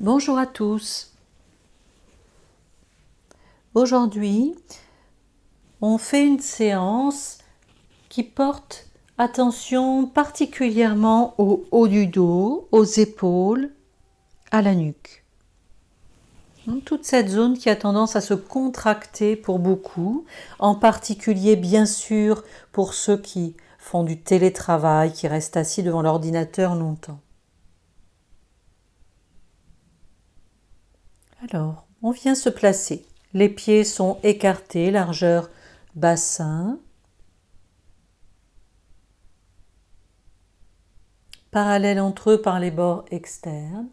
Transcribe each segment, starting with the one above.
Bonjour à tous. Aujourd'hui, on fait une séance qui porte attention particulièrement au haut du dos, aux épaules, à la nuque. Toute cette zone qui a tendance à se contracter pour beaucoup, en particulier bien sûr pour ceux qui font du télétravail, qui restent assis devant l'ordinateur longtemps. Alors, on vient se placer. Les pieds sont écartés, largeur bassin, parallèles entre eux par les bords externes.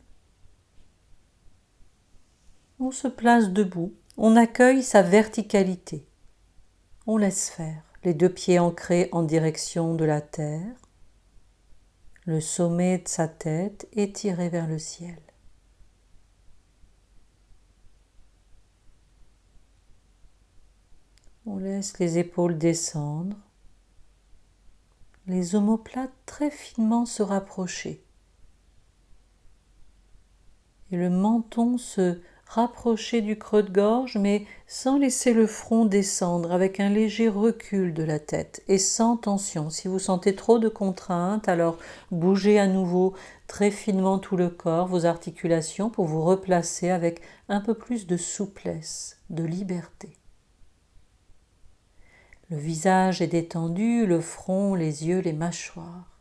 On se place debout, on accueille sa verticalité. On laisse faire, les deux pieds ancrés en direction de la terre, le sommet de sa tête étiré vers le ciel. On laisse les épaules descendre, les omoplates très finement se rapprocher et le menton se rapprocher du creux de gorge, mais sans laisser le front descendre, avec un léger recul de la tête et sans tension. Si vous sentez trop de contrainte, alors bougez à nouveau très finement tout le corps, vos articulations, pour vous replacer avec un peu plus de souplesse, de liberté. Le visage est détendu, le front, les yeux, les mâchoires.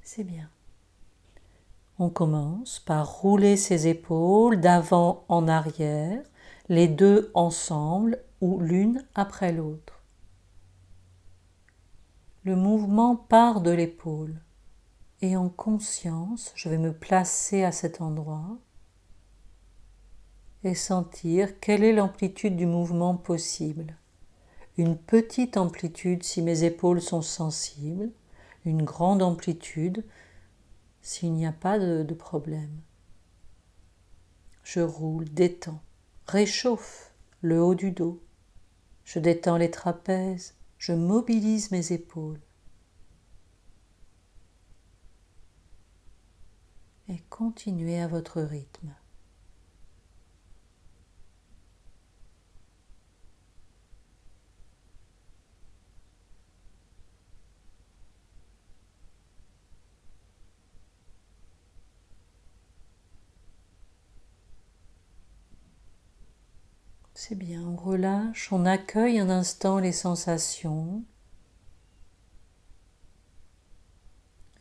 C'est bien. On commence par rouler ses épaules d'avant en arrière, les deux ensemble ou l'une après l'autre. Le mouvement part de l'épaule et en conscience, je vais me placer à cet endroit et sentir quelle est l'amplitude du mouvement possible. Une petite amplitude si mes épaules sont sensibles, une grande amplitude s'il n'y a pas de problème. Je roule, détends, réchauffe le haut du dos. Je détends les trapèzes, je mobilise mes épaules. Et continuez à votre rythme. C'est bien, on relâche, on accueille un instant les sensations.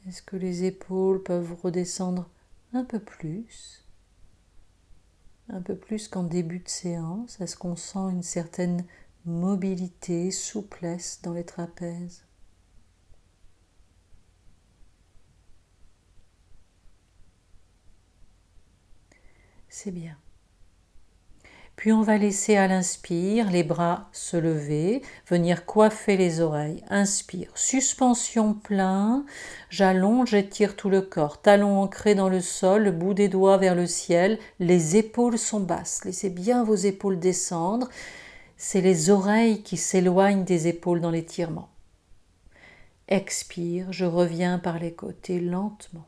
Est-ce que les épaules peuvent redescendre un peu plus qu'en début de séance? Est-ce qu'on sent une certaine mobilité, souplesse dans les trapèzes? C'est bien. Puis on va laisser à l'inspire les bras se lever, venir coiffer les oreilles. Inspire, suspension plein, j'allonge, j'étire tout le corps. Talons ancrés dans le sol, le bout des doigts vers le ciel, les épaules sont basses. Laissez bien vos épaules descendre. C'est les oreilles qui s'éloignent des épaules dans l'étirement. Expire, je reviens par les côtés lentement.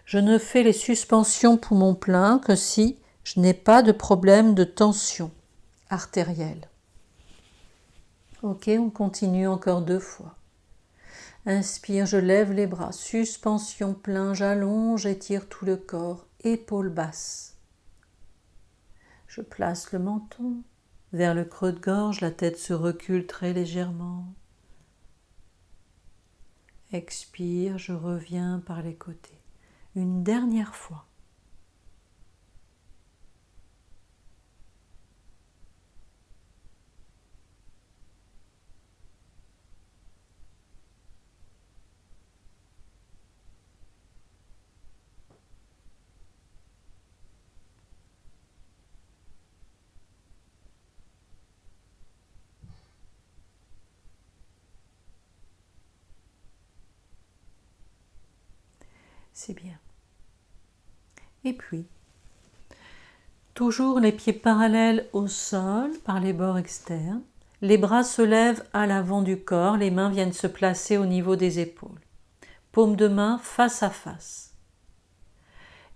Je ne fais les suspensions poumons pleins que si je n'ai pas de problème de tension artérielle. Ok, on continue encore 2 fois. Inspire, je lève les bras, suspension plein, j'allonge, j'étire tout le corps, épaules basses. Je place le menton vers le creux de gorge, la tête se recule très légèrement. Expire, je reviens par les côtés. Une dernière fois. C'est bien. Et puis, Toujours les pieds parallèles au sol par les bords externes. Les bras se lèvent à l'avant du corps, les mains viennent se placer au niveau des épaules. Paumes de main face à face.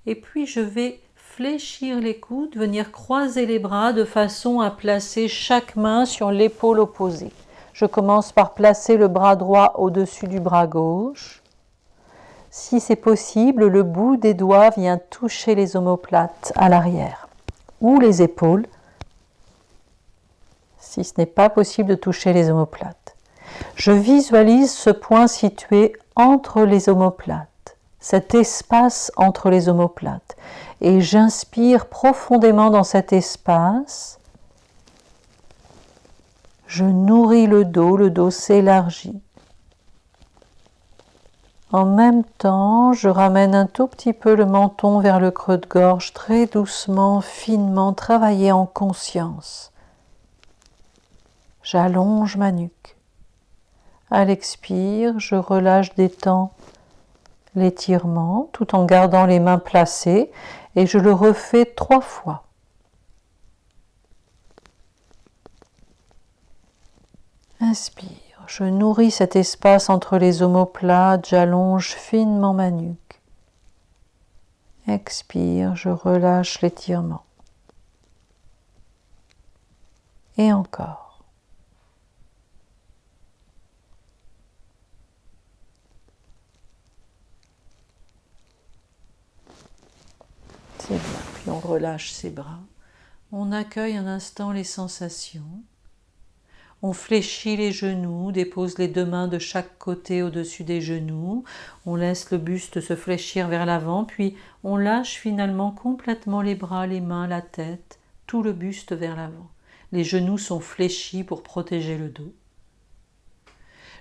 Et puis je vais fléchir les coudes, venir croiser les bras de façon à placer chaque main sur l'épaule opposée. Je commence par placer le bras droit au-dessus du bras gauche. Si c'est possible, le bout des doigts vient toucher les omoplates à l'arrière ou les épaules, si ce n'est pas possible de toucher les omoplates. Je visualise ce point situé entre les omoplates, cet espace entre les omoplates, et j'inspire profondément dans cet espace. Je nourris le dos s'élargit. En même temps, je ramène un tout petit peu le menton vers le creux de gorge, très doucement, finement, travailler en conscience. J'allonge ma nuque. À l'expire, je relâche, détends l'étirement tout en gardant les mains placées et je le refais 3 fois. Inspire. Je nourris cet espace entre les omoplates, j'allonge finement ma nuque. Expire, je relâche l'étirement. Et encore. C'est bien. Puis on relâche ses bras. On accueille un instant les sensations. On fléchit les genoux, dépose les 2 mains de chaque côté au-dessus des genoux. On laisse le buste se fléchir vers l'avant, puis on lâche finalement complètement les bras, les mains, la tête, tout le buste vers l'avant. Les genoux sont fléchis pour protéger le dos.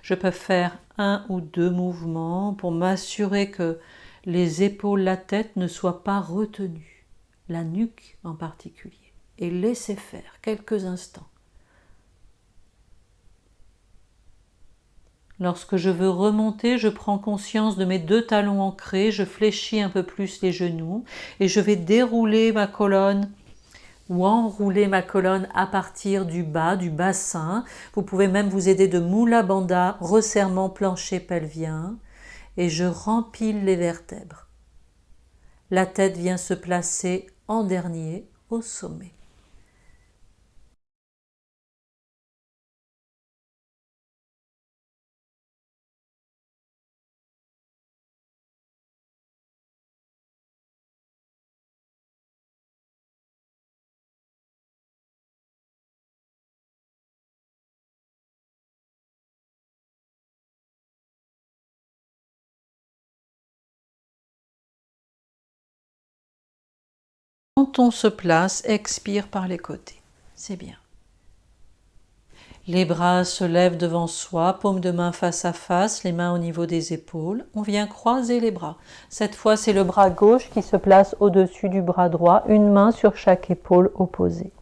Je peux faire 1 ou 2 mouvements pour m'assurer que les épaules, la tête ne soient pas retenues, la nuque en particulier, et laisser faire quelques instants. Lorsque je veux remonter, je prends conscience de mes 2 talons ancrés, je fléchis un peu plus les genoux et je vais dérouler ma colonne ou enrouler ma colonne à partir du bas, du bassin. Vous pouvez même vous aider de Mula Bandha, resserrement plancher pelvien, et je rempile les vertèbres. La tête vient se placer en dernier au sommet. Quand on se place, expire par les côtés. C'est bien. Les bras se lèvent devant soi, paumes de main face à face, les mains au niveau des épaules. On vient croiser les bras. Cette fois, c'est le bras gauche qui se place au-dessus du bras droit, une main sur chaque épaule opposée.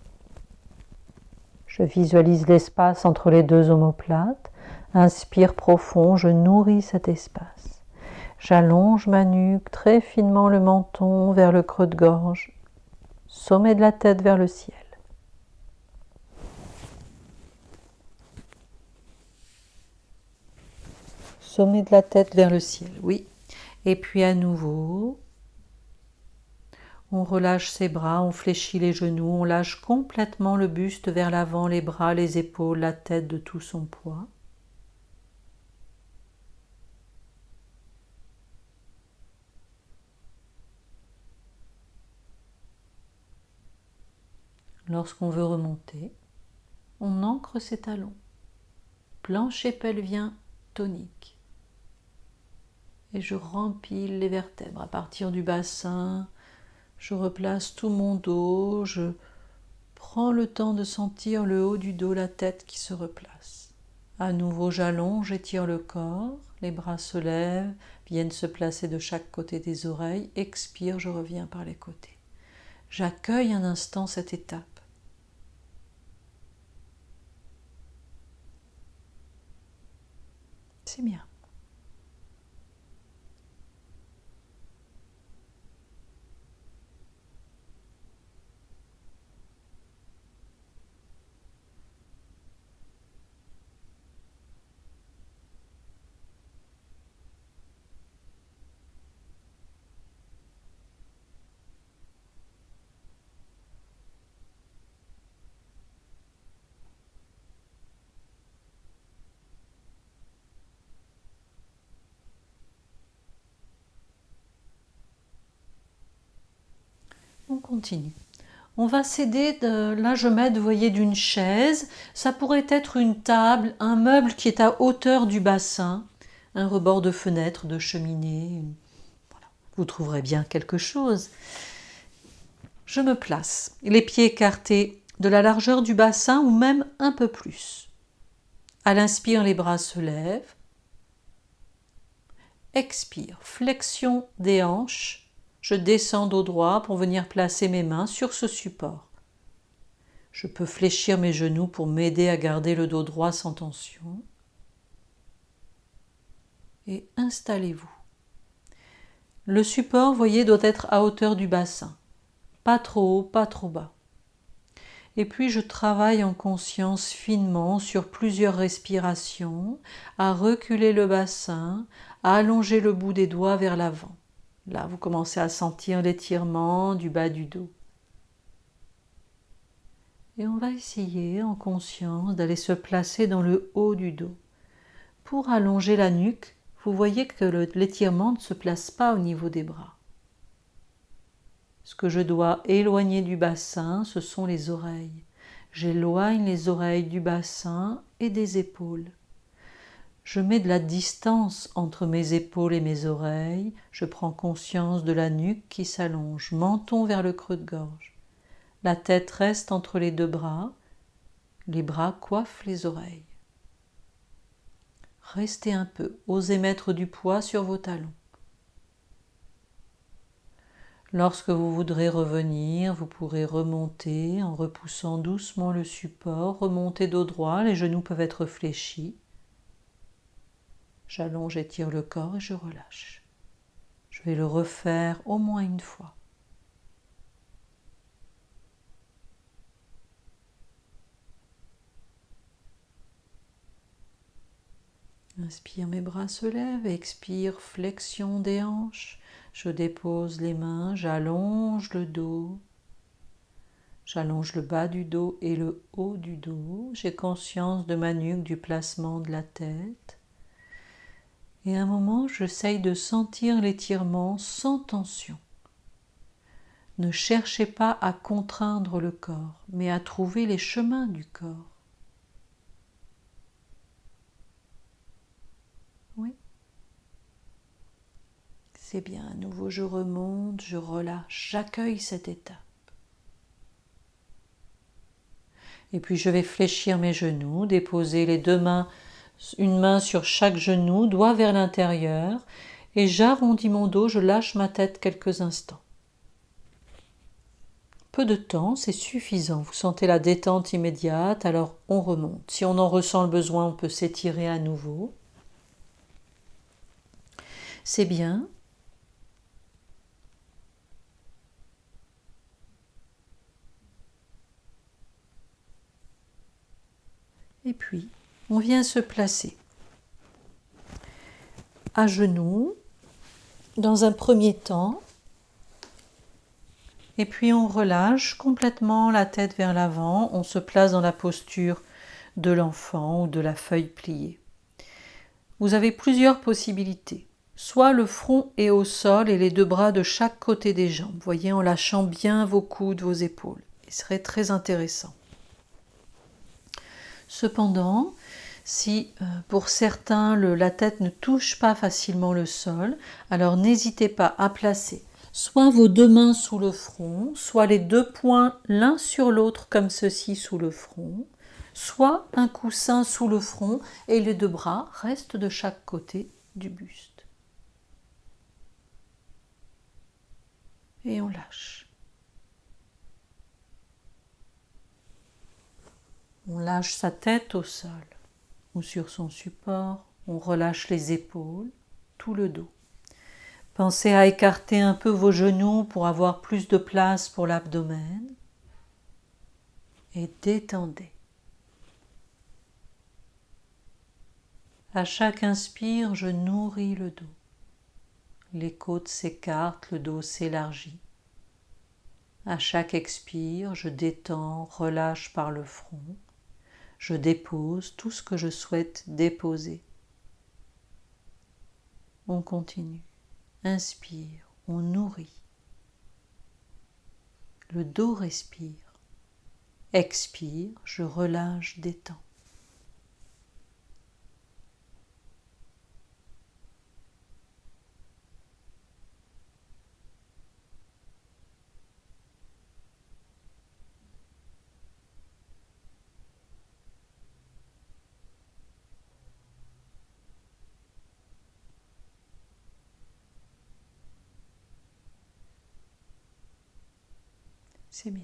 Je visualise l'espace entre les 2 omoplates. Inspire profond, je nourris cet espace. J'allonge ma nuque, très finement le menton vers le creux de gorge, sommet de la tête vers le ciel. Sommet de la tête vers le ciel, oui. Et puis à nouveau, on relâche ses bras, on fléchit les genoux, on lâche complètement le buste vers l'avant, les bras, les épaules, la tête de tout son poids. Lorsqu'on veut remonter, on ancre ses talons. Plancher pelvien tonique. Et je rempile les vertèbres à partir du bassin. Je replace tout mon dos. Je prends le temps de sentir le haut du dos, la tête qui se replace. À nouveau, j'allonge, j'étire le corps. Les bras se lèvent, viennent se placer de chaque côté des oreilles. Expire, je reviens par les côtés. J'accueille un instant cette étape. C'est bien. continue. On va s'aider là je m'aide, vous voyez, d'une chaise. Ça pourrait être une table, un meuble qui est à hauteur du bassin, un rebord de fenêtre, de cheminée. Voilà. Vous trouverez bien quelque chose. Je me place, les pieds écartés de la largeur du bassin ou même un peu plus. À l'inspire, les bras se lèvent. Expire, flexion des hanches. Je descends dos droit pour venir placer mes mains sur ce support. Je peux fléchir mes genoux pour m'aider à garder le dos droit sans tension. Et installez-vous. Le support, voyez, doit être à hauteur du bassin. Pas trop haut, pas trop bas. Et puis je travaille en conscience finement sur plusieurs respirations, à reculer le bassin, à allonger le bout des doigts vers l'avant. Là, vous commencez à sentir l'étirement du bas du dos. Et on va essayer en conscience d'aller se placer dans le haut du dos. Pour allonger la nuque, vous voyez que l'étirement ne se place pas au niveau des bras. Ce que je dois éloigner du bassin, ce sont les oreilles. J'éloigne les oreilles du bassin et des épaules. Je mets de la distance entre mes épaules et mes oreilles. Je prends conscience de la nuque qui s'allonge, menton vers le creux de gorge. La tête reste entre les deux bras. Les bras coiffent les oreilles. Restez un peu, osez mettre du poids sur vos talons. Lorsque vous voudrez revenir, vous pourrez remonter en repoussant doucement le support, remonter dos droit, les genoux peuvent être fléchis. J'allonge, étire le corps et je relâche. Je vais le refaire au moins une fois. Inspire, mes bras se lèvent, expire, flexion des hanches. Je dépose les mains, j'allonge le dos. J'allonge le bas du dos et le haut du dos. J'ai conscience de ma nuque, du placement de la tête. Et à un moment, j'essaye de sentir l'étirement sans tension. Ne cherchez pas à contraindre le corps, mais à trouver les chemins du corps. Oui. C'est bien, à nouveau je remonte, je relâche, j'accueille cette étape. Et puis je vais fléchir mes genoux, déposer les deux mains, une main sur chaque genou, doigt vers l'intérieur, et j'arrondis mon dos, je lâche ma tête quelques instants. Peu de temps, c'est suffisant. Vous sentez la détente immédiate, alors on remonte. Si on en ressent le besoin, on peut s'étirer à nouveau. C'est bien. Et puis, on vient se placer à genoux, dans un premier temps, et puis on relâche complètement la tête vers l'avant, on se place dans la posture de l'enfant ou de la feuille pliée. Vous avez plusieurs possibilités. Soit le front est au sol et les deux bras de chaque côté des jambes, voyez, en lâchant bien vos coudes, vos épaules. Ce serait très intéressant. Cependant, si pour certains la tête ne touche pas facilement le sol, alors n'hésitez pas à placer soit vos deux mains sous le front, soit les deux poings l'un sur l'autre comme ceci sous le front, soit un coussin sous le front et les deux bras restent de chaque côté du buste. Et on lâche. On lâche sa tête au sol ou sur son support, on relâche les épaules, tout le dos. Pensez à écarter un peu vos genoux pour avoir plus de place pour l'abdomen et détendez. À chaque inspire, je nourris le dos. Les côtes s'écartent, le dos s'élargit. À chaque expire, je détends, relâche par le front. Je dépose tout ce que je souhaite déposer. On continue. Inspire, on nourrit. Le dos respire. Expire, je relâche, détends. C'est bien.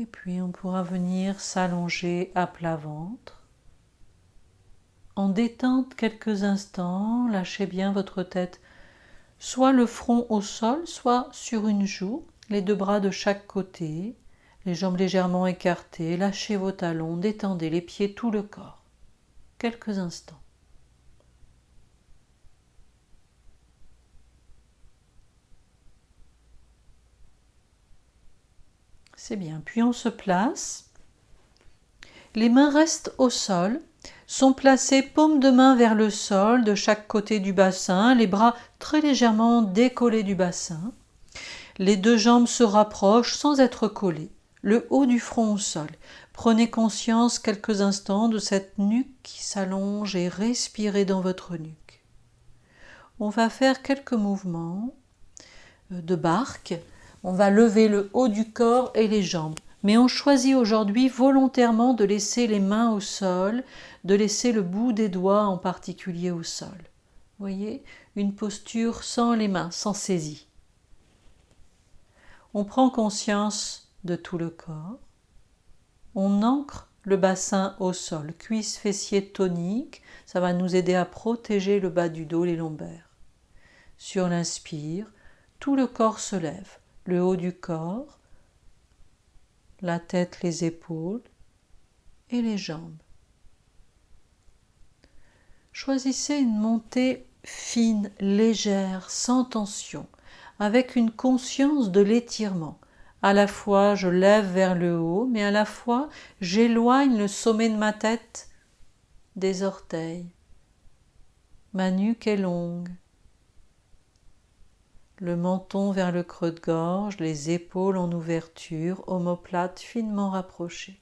Et puis on pourra venir s'allonger à plat ventre. En détente quelques instants, lâchez bien votre tête, soit le front au sol, soit sur une joue, les deux bras de chaque côté, les jambes légèrement écartées, lâchez vos talons, détendez les pieds, tout le corps. Quelques instants. C'est bien. Puis on se place. Les mains restent au sol, sont placées paume de main vers le sol de chaque côté du bassin, les bras très légèrement décollés du bassin. Les deux jambes se rapprochent sans être collées, le haut du front au sol. Prenez conscience quelques instants de cette nuque qui s'allonge et respirez dans votre nuque. On va faire quelques mouvements de barque. On va lever le haut du corps et les jambes. Mais on choisit aujourd'hui volontairement de laisser les mains au sol, de laisser le bout des doigts en particulier au sol. Vous voyez, une posture sans les mains, sans saisie. On prend conscience de tout le corps. On ancre le bassin au sol, cuisses, fessiers toniques. Ça va nous aider à protéger le bas du dos, les lombaires. Sur l'inspire, tout le corps se lève. Le haut du corps, la tête, les épaules et les jambes. Choisissez une montée fine, légère, sans tension, avec une conscience de l'étirement. À la fois, je lève vers le haut, mais à la fois, j'éloigne le sommet de ma tête des orteils. Ma nuque est longue. Le menton vers le creux de gorge, les épaules en ouverture, omoplate finement rapprochée.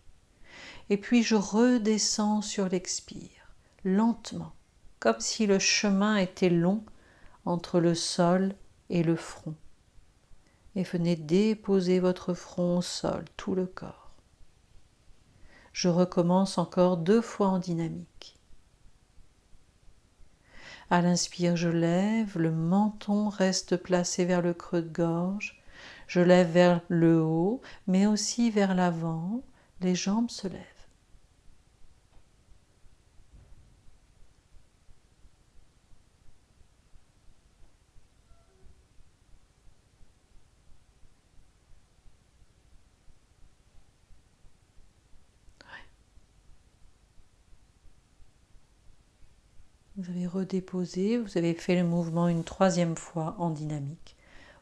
Et puis je redescends sur l'expire, lentement, comme si le chemin était long entre le sol et le front. Et venez déposer votre front au sol, tout le corps. Je recommence encore 2 fois en dynamique. À l'inspire, je lève, le menton reste placé vers le creux de gorge. Je lève vers le haut, mais aussi vers l'avant. Les jambes se lèvent. Vous avez redéposé, vous avez fait le mouvement une 3e fois en dynamique.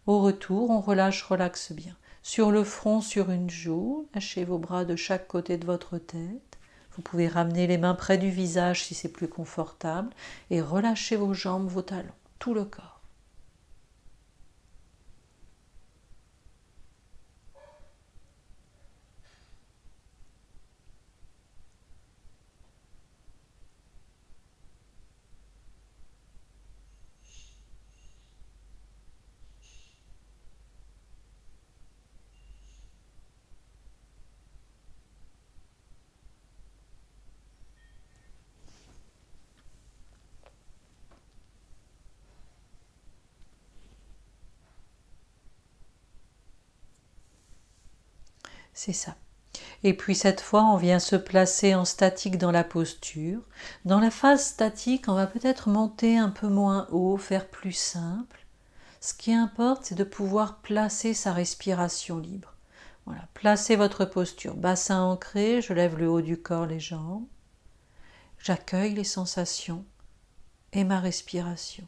Au retour, on relâche, relaxe bien. Sur le front, sur une joue, lâchez vos bras de chaque côté de votre tête. Vous pouvez ramener les mains près du visage si c'est plus confortable et relâchez vos jambes, vos talons, tout le corps. C'est ça. Et puis cette fois, on vient se placer en statique dans la posture. Dans la phase statique, on va peut-être monter un peu moins haut, faire plus simple. Ce qui importe, c'est de pouvoir placer sa respiration libre. Voilà, placez votre posture. Bassin ancré, je lève le haut du corps, les jambes. J'accueille les sensations et ma respiration.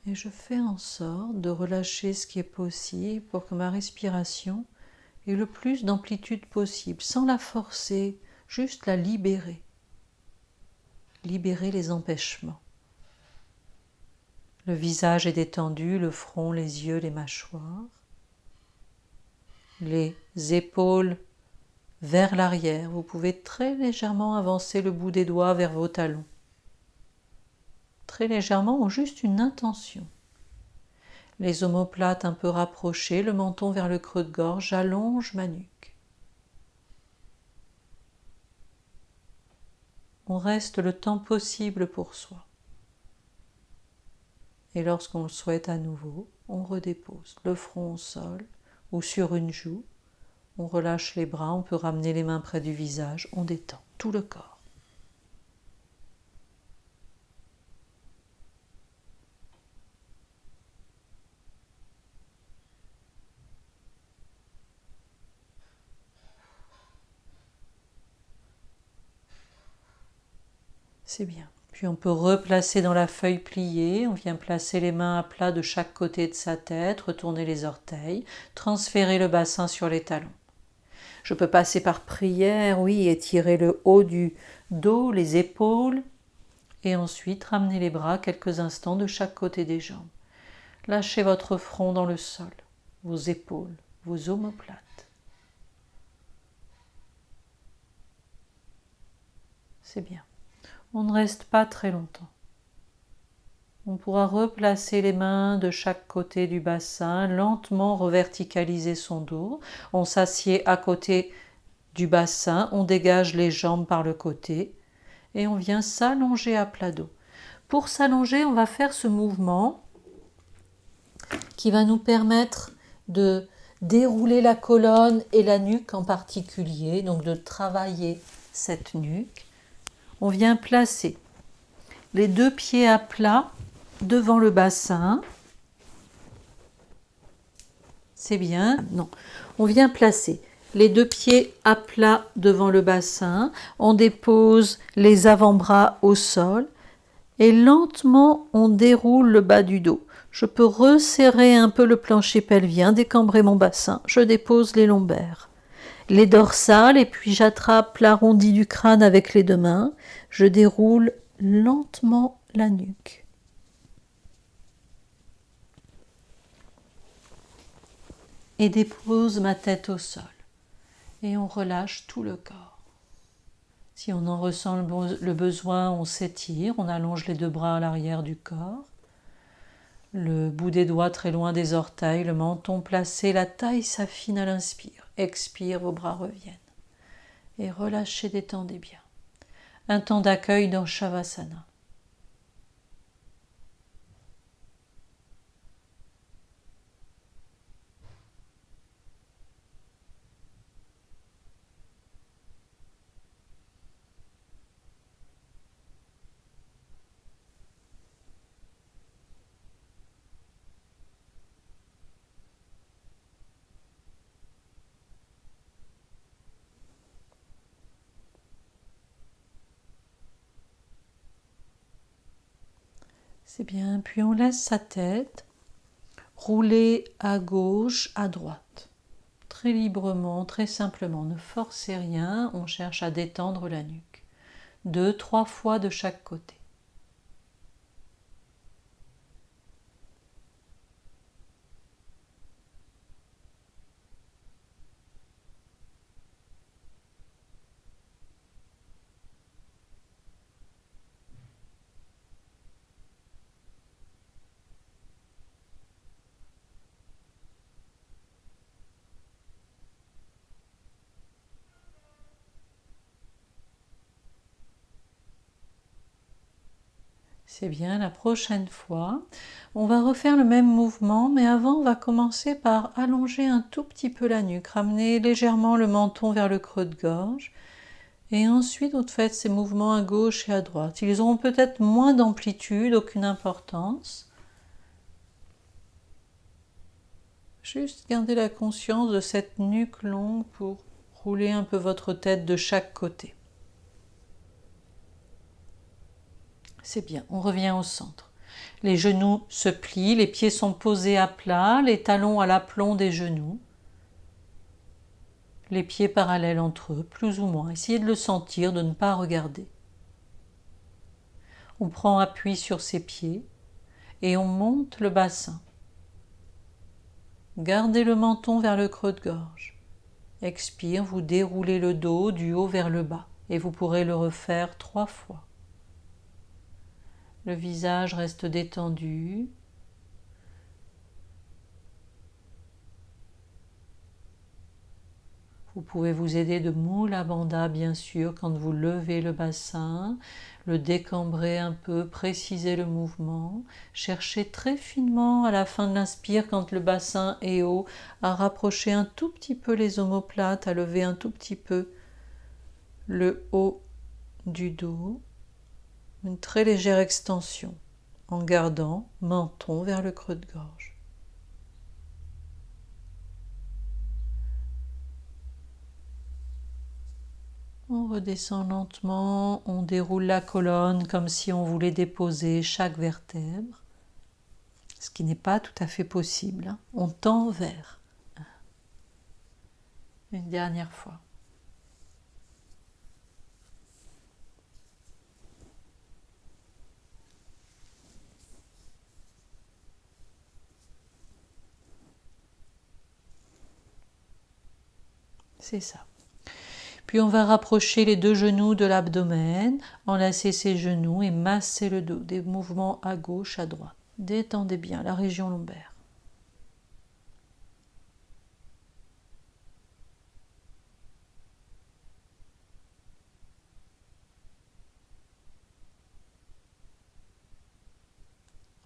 Et je fais en sorte de relâcher ce qui est possible pour que ma respiration ait le plus d'amplitude possible, sans la forcer, juste la libérer. Libérer les empêchements. Le visage est détendu, le front, les yeux, les mâchoires. Les épaules vers l'arrière. Vous pouvez très légèrement avancer le bout des doigts vers vos talons. Très légèrement ou juste une intention. Les omoplates un peu rapprochées, le menton vers le creux de gorge, j'allonge ma nuque. On reste le temps possible pour soi. Et lorsqu'on le souhaite à nouveau, on redépose le front au sol ou sur une joue. On relâche les bras, on peut ramener les mains près du visage, on détend tout le corps. C'est bien. Puis on peut replacer dans la feuille pliée, on vient placer les mains à plat de chaque côté de sa tête, retourner les orteils, transférer le bassin sur les talons. Je peux passer par prière, oui, étirer le haut du dos, les épaules, et ensuite ramener les bras quelques instants de chaque côté des jambes. Lâchez votre front dans le sol, vos épaules, vos omoplates. C'est bien. On ne reste pas très longtemps. On pourra replacer les mains de chaque côté du bassin, lentement reverticaliser son dos. On s'assied à côté du bassin, on dégage les jambes par le côté et on vient s'allonger à plat dos. Pour s'allonger, on va faire ce mouvement qui va nous permettre de dérouler la colonne et la nuque en particulier, donc de travailler cette nuque. On vient placer les deux pieds à plat devant le bassin. C'est bien. Non. On vient placer les deux pieds à plat devant le bassin. On dépose les avant-bras au sol et lentement on déroule le bas du dos. Je peux resserrer un peu le plancher pelvien, décambrer mon bassin. Je dépose les lombaires, les dorsales et puis j'attrape l'arrondi du crâne avec les deux mains. Je déroule lentement la nuque. Et dépose ma tête au sol. Et on relâche tout le corps. Si on en ressent le besoin, on s'étire, on allonge les deux bras à l'arrière du corps. Le bout des doigts très loin des orteils, le menton placé, la taille s'affine à l'inspire. Expire, vos bras reviennent. Et relâchez, détendez bien. Un temps d'accueil dans Shavasana. C'est bien, puis on laisse sa tête rouler à gauche, à droite. Très librement, très simplement, ne forcez rien, on cherche à détendre la nuque. 2-3 fois de chaque côté. C'est bien, la prochaine fois, on va refaire le même mouvement, mais avant, on va commencer par allonger un tout petit peu la nuque, ramener légèrement le menton vers le creux de gorge, et ensuite, vous faites ces mouvements à gauche et à droite. Ils auront peut-être moins d'amplitude, aucune importance. Juste gardez la conscience de cette nuque longue pour rouler un peu votre tête de chaque côté. C'est bien, on revient au centre. Les genoux se plient, les pieds sont posés à plat, les talons à l'aplomb des genoux. Les pieds parallèles entre eux, plus ou moins. Essayez de le sentir, de ne pas regarder. On prend appui sur ses pieds et on monte le bassin. Gardez le menton vers le creux de gorge. Expire, vous déroulez le dos du haut vers le bas et vous pourrez le refaire 3 fois. Le visage reste détendu. Vous pouvez vous aider de Mula Bandha bien sûr quand vous levez le bassin, le décambrer un peu, préciser le mouvement. Cherchez très finement à la fin de l'inspire quand le bassin est haut à rapprocher un tout petit peu les omoplates, à lever un tout petit peu le haut du dos. Une très légère extension en gardant menton vers le creux de gorge. On redescend lentement, on déroule la colonne comme si on voulait déposer chaque vertèbre, ce qui n'est pas tout à fait possible. On tend vers. Une dernière fois. C'est ça. Puis on va rapprocher les 2 genoux de l'abdomen, enlacer ses genoux et masser le dos. Des mouvements à gauche, à droite. Détendez bien la région lombaire.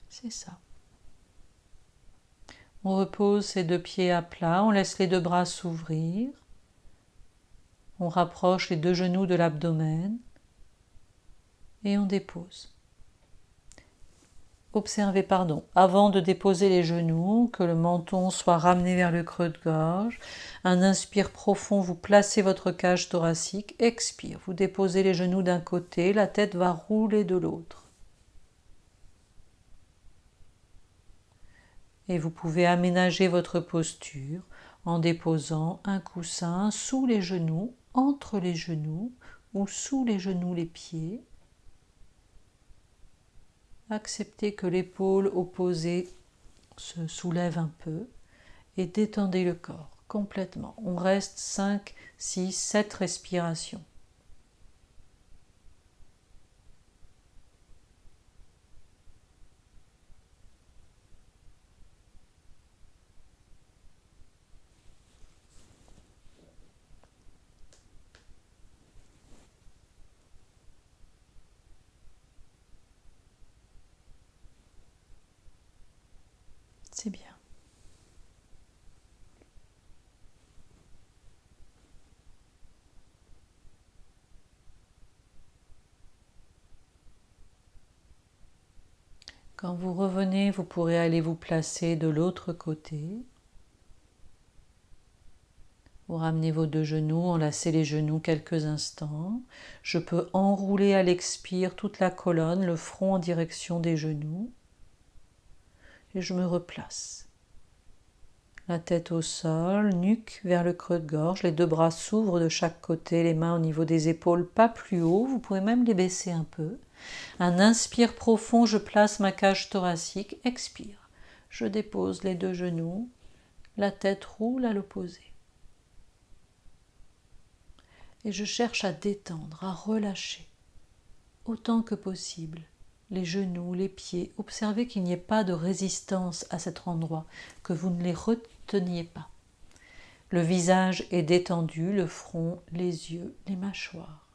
C'est ça. On repose ses 2 pieds à plat, on laisse les 2 bras s'ouvrir. On rapproche les 2 genoux de l'abdomen et on dépose. Observez, avant de déposer les genoux, que le menton soit ramené vers le creux de gorge. Un inspire profond, vous placez votre cage thoracique. Expire, vous déposez les genoux d'un côté, la tête va rouler de l'autre. Et vous pouvez aménager votre posture en déposant un coussin sous les genoux, entre les genoux ou sous les genoux les pieds. Acceptez que l'épaule opposée se soulève un peu et détendez le corps complètement. On reste 5, 6, 7 respirations. C'est bien. Quand vous revenez, vous pourrez aller vous placer de l'autre côté. Vous ramenez vos 2 genoux, enlacez les genoux quelques instants. Je peux enrouler à l'expire toute la colonne, le front en direction des genoux. Et je me replace. La tête au sol, nuque vers le creux de gorge, les 2 bras s'ouvrent de chaque côté, les mains au niveau des épaules, pas plus haut, vous pouvez même les baisser un peu. Un inspire profond, je place ma cage thoracique, expire. Je dépose les 2 genoux, la tête roule à l'opposé. Et je cherche à détendre, à relâcher, autant que possible, les genoux, les pieds. Observez qu'il n'y ait pas de résistance à cet endroit, que vous ne les reteniez pas. Le visage est détendu, le front, les yeux, les mâchoires.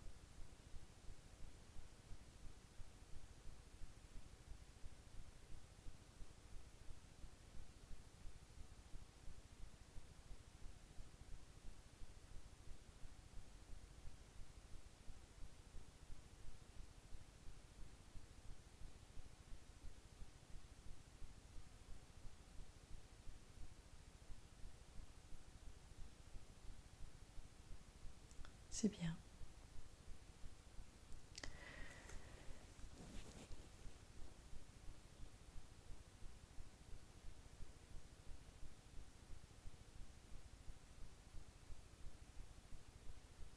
C'est bien.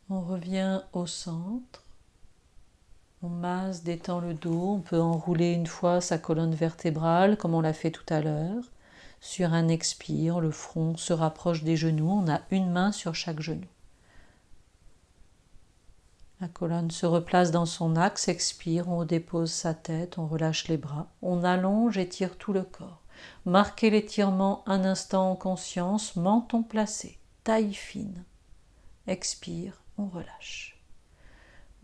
On revient au centre. On masse, détend le dos, on peut enrouler une fois sa colonne vertébrale comme on l'a fait tout à l'heure. Sur un expire, le front se rapproche des genoux, on a une main sur chaque genou. La colonne se replace dans son axe, expire, on dépose sa tête, on relâche les bras, on allonge, étire tout le corps. Marquez l'étirement un instant en conscience, menton placé, taille fine. Expire, on relâche.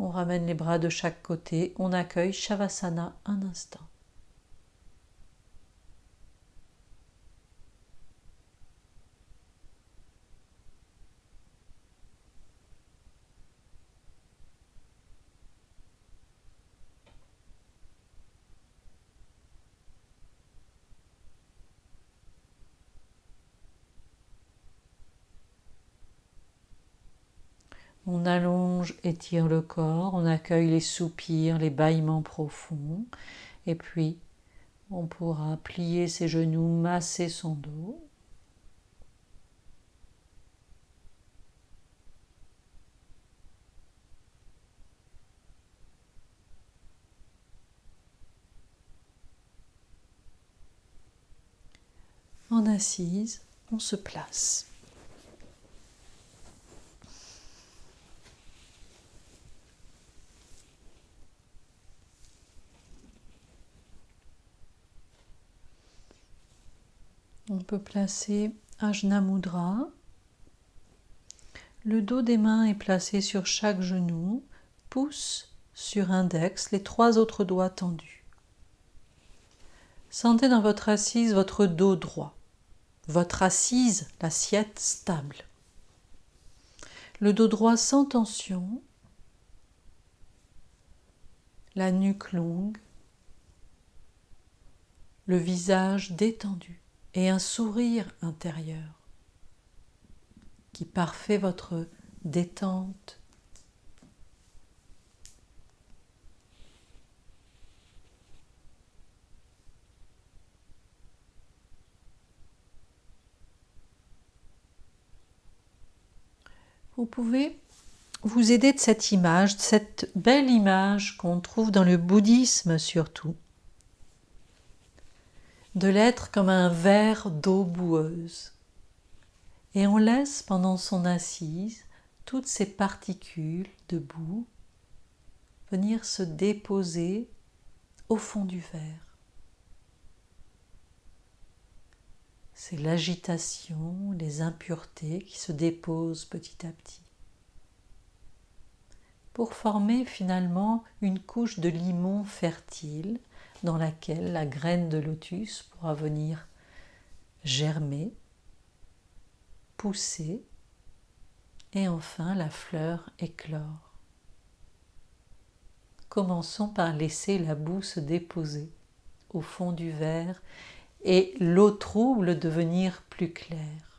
On ramène les bras de chaque côté, on accueille Shavasana un instant. On allonge, étire le corps, on accueille les soupirs, les bâillements profonds, et puis on pourra plier ses genoux, masser son dos. En assise, on se place. On peut placer Ajna Mudra. Le dos des mains est placé sur chaque genou, pouce sur index, les 3 autres doigts tendus. Sentez dans votre assise votre dos droit, votre assise, l'assiette stable. Le dos droit sans tension, la nuque longue, le visage détendu et un sourire intérieur qui parfait votre détente. Vous pouvez vous aider de cette image, de cette belle image qu'on trouve dans le bouddhisme surtout, de l'être comme un verre d'eau boueuse. Et on laisse pendant son assise toutes ces particules de boue venir se déposer au fond du verre. C'est l'agitation, les impuretés qui se déposent petit à petit pour former finalement une couche de limon fertile dans laquelle la graine de lotus pourra venir germer, pousser et enfin la fleur éclore. Commençons par laisser la boue se déposer au fond du verre et l'eau trouble devenir plus claire.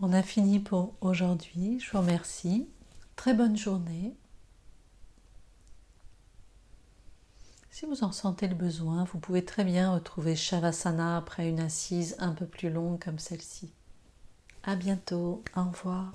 On a fini pour aujourd'hui. Je vous remercie. Très bonne journée. Si vous en sentez le besoin, vous pouvez très bien retrouver Shavasana après une assise un peu plus longue comme celle-ci. À bientôt. Au revoir.